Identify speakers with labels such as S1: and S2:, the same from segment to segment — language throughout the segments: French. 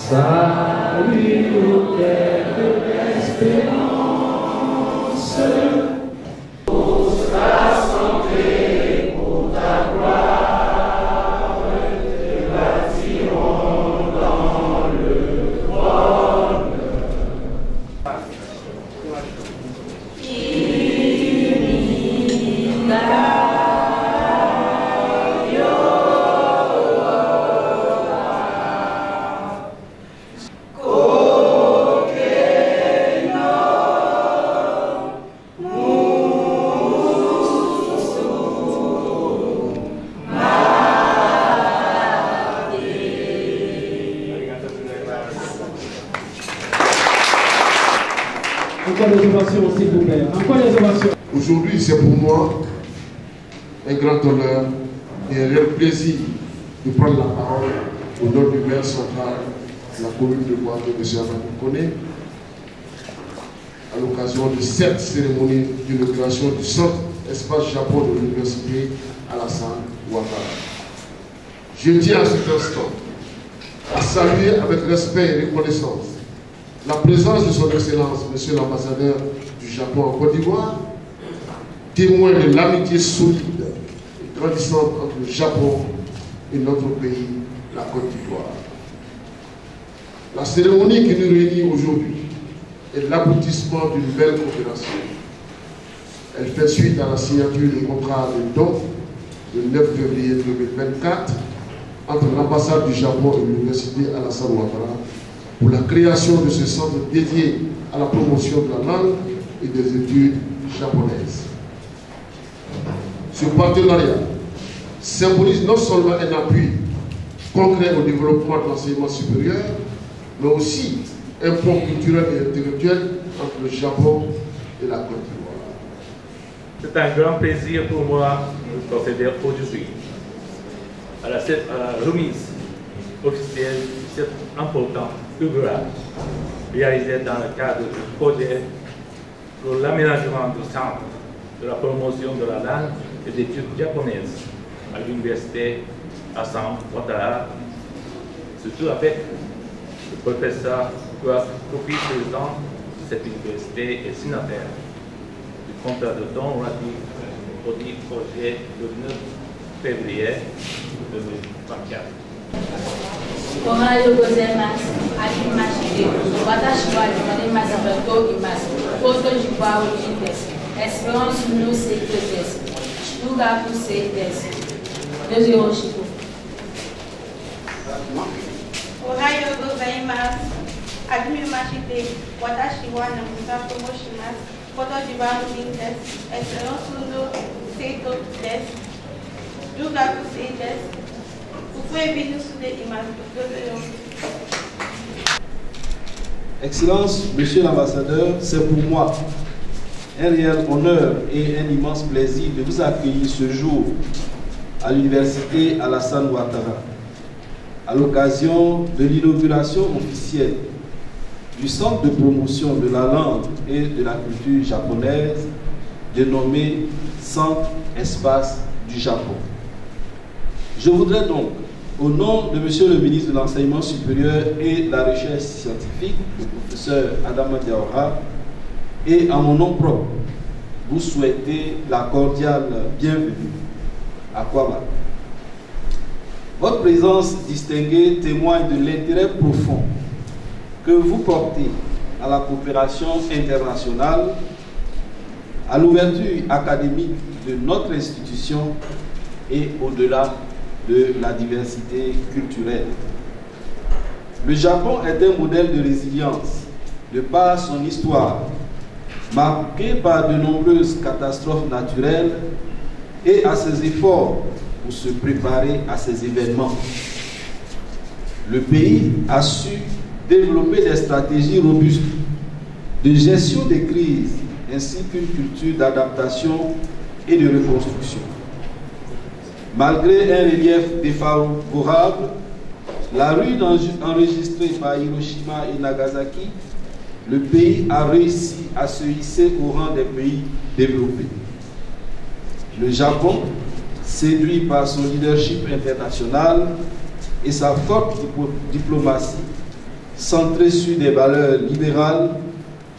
S1: Salut au terre de l'espérance, on sera rassemblés pour ta gloire, te bâtirons dans le trône.
S2: Encore des ovations, s'il vous plaît. Encore des ovations.
S3: Aujourd'hui, c'est pour moi un grand honneur et un réel plaisir de prendre la parole au nom du maire central de la commune de Bois de M. Amadou Koné, à l'occasion de cette cérémonie d'inauguration du centre Espace Japon de l'Université Alassane Ouattara. Je tiens à cet instant à saluer avec respect et reconnaissance la présence de son Excellence, Monsieur l'ambassadeur du Japon en Côte d'Ivoire, témoin de l'amitié solide et grandissante entre le Japon et notre pays, la Côte d'Ivoire. La cérémonie qui nous réunit aujourd'hui est l'aboutissement d'une belle coopération. Elle fait suite à la signature du contrat de don le 9 février 2024 entre l'ambassade du Japon et l'Université Alassane Ouattara pour la création de ce centre dédié à la promotion de la langue et des études japonaises. Ce partenariat symbolise non seulement un appui concret au développement de l'enseignement supérieur, mais aussi un pont culturel et intellectuel entre le Japon et la Côte d'Ivoire.
S4: C'est un grand plaisir pour moi de procéder aujourd'hui à la remise officielle de cet important ouvrage réalisé dans le cadre du projet pour l'aménagement du centre de la promotion de la langue et des études japonaises à l'université Alassane Ouattara, surtout avec le professeur Kofi, président de cette université et signataire du contrat de don relatif au projet le 9 février 2024.
S5: おはようございます。はじめまして。私は生まれましたと言います。コートジボワール人です。エスペランスの生徒です。中学生です。どうぞよろしく。
S6: おはようございます。はじめまして。私はナムサと申します。コートジボワール人です。エスペランスの生徒です。中学生です。
S7: Excellence, Monsieur l'ambassadeur, c'est pour moi un réel honneur et un immense plaisir de vous accueillir ce jour à l'université Alassane Ouattara, à l'occasion de l'inauguration officielle du centre de promotion de la langue et de la culture japonaise, dénommé Centre Espace du Japon. Je voudrais donc, au nom de Monsieur le ministre de l'Enseignement supérieur et de la Recherche scientifique, le professeur Adama Diawara, et à mon nom propre, vous souhaiter la cordiale bienvenue à Kwaba. Votre présence distinguée témoigne de l'intérêt profond que vous portez à la coopération internationale, à l'ouverture académique de notre institution et au-delà de la diversité culturelle. Le Japon est un modèle de résilience de par son histoire, marquée par de nombreuses catastrophes naturelles et à ses efforts pour se préparer à ces événements. Le pays a su développer des stratégies robustes de gestion des crises ainsi qu'une culture d'adaptation et de reconstruction. Malgré un relief défavorable, la ruine enregistrée par Hiroshima et Nagasaki le pays a réussi à se hisser au rang des pays développés. Le Japon, séduit par son leadership international et sa forte diplomatie, centrée sur des valeurs libérales,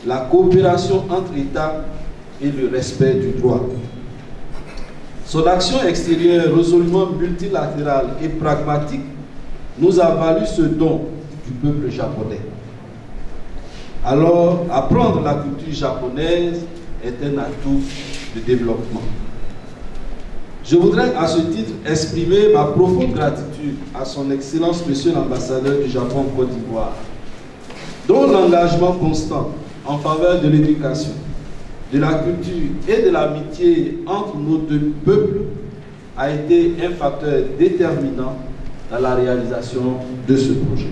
S7: la coopération entre États et le respect du droit. Son action extérieure résolument multilatérale et pragmatique nous a valu ce don du peuple japonais. Alors, apprendre la culture japonaise est un atout de développement. Je voudrais à ce titre exprimer ma profonde gratitude à son Excellence Monsieur l'ambassadeur du Japon en Côte d'Ivoire, dont l'engagement constant en faveur de l'éducation, de la culture et de l'amitié entre nos deux peuples a été un facteur déterminant dans la réalisation de ce projet.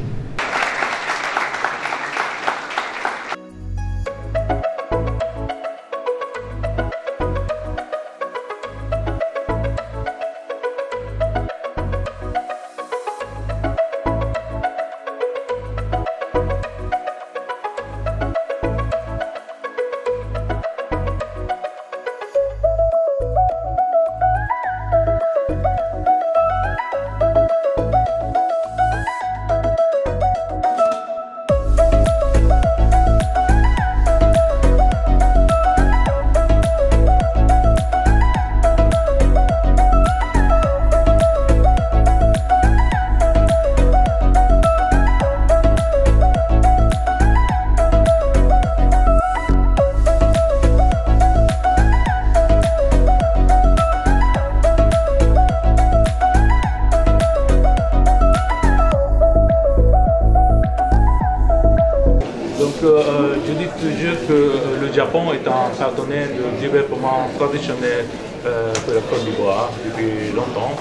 S4: Je dis toujours que le Japon est un partenaire de développement traditionnel pour la Côte d'Ivoire depuis longtemps,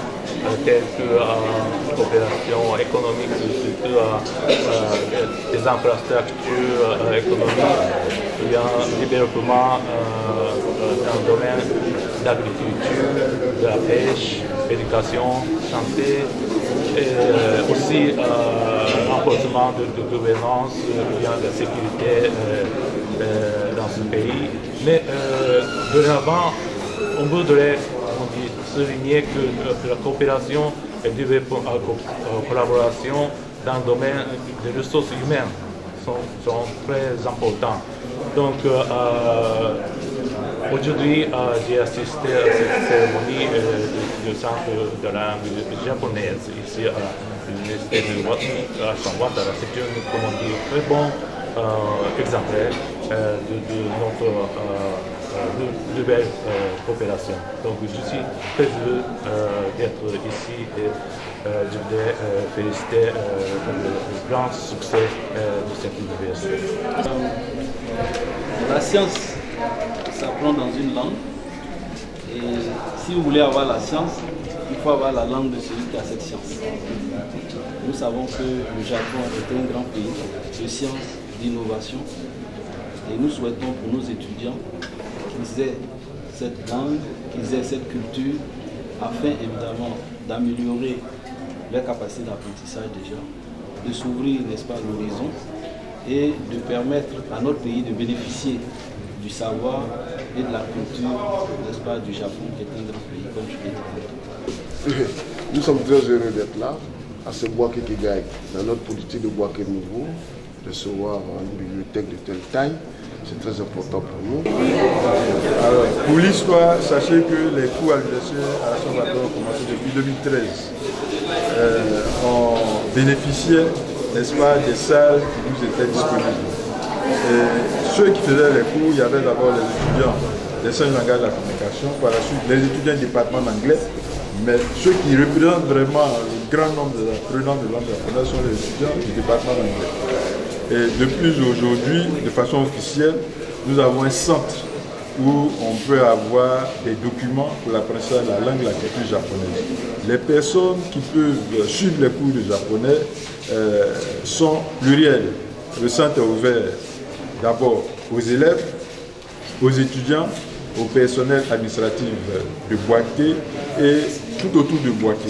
S4: telle que la coopération économique, des infrastructures économiques, il y a un développement dans le domaine de l'agriculture, de la pêche, l'éducation, santé, et aussi renforcement de gouvernance, bien de la sécurité dans ce pays. Mais dorénavant, on voudrait souligner que la coopération et la collaboration dans le domaine des ressources humaines sont très importants. Donc, aujourd'hui, j'ai assisté à cette cérémonie du Centre de la langue japonaise ici à l'Université de Watara. C'est un, comment dire, très bon exemplaire de notre nouvelle coopération. Donc, je suis très heureux d'être ici et je voudrais féliciter le grand succès de cette université.
S7: La science s'apprend dans une langue, et si vous voulez avoir la science, il faut avoir la langue de celui qui a cette science. Nous savons que le Japon est un grand pays de science, d'innovation, et nous souhaitons pour nos étudiants qu'ils aient cette langue, qu'ils aient cette culture, afin évidemment d'améliorer leur capacité d'apprentissage déjà, de s'ouvrir, n'est-ce pas, l'horizon, et de permettre à notre pays de bénéficier du savoir et de la culture, n'est-ce pas, du Japon, qui est un grand pays, comme je l'ai dit.
S3: Nous sommes très heureux d'être là, à ce Boaké qui gagne, dans notre politique de Boaké nouveau, de se voir une bibliothèque de telle taille. C'est très important pour nous.
S8: Alors, pour l'histoire, sachez que les cours à l'université Alassane Ouattara ont commencé depuis 2013. On bénéficiait, n'est-ce pas, des salles qui nous étaient disponibles. Et ceux qui faisaient les cours, il y avait d'abord les étudiants des sciences du langage de la communication, par la suite les étudiants du département d'anglais, mais ceux qui représentent vraiment le grand nombre de apprenants de langue japonaise sont les étudiants du département d'anglais. Et de plus, aujourd'hui, de façon officielle, nous avons un centre où on peut avoir des documents pour l'apprentissage de la langue et la culture japonaise. Les personnes qui peuvent suivre les cours de japonais sont plurielles. Le centre est ouvert d'abord aux élèves, aux étudiants, au personnel administratif de Boaké et tout autour de Boaké.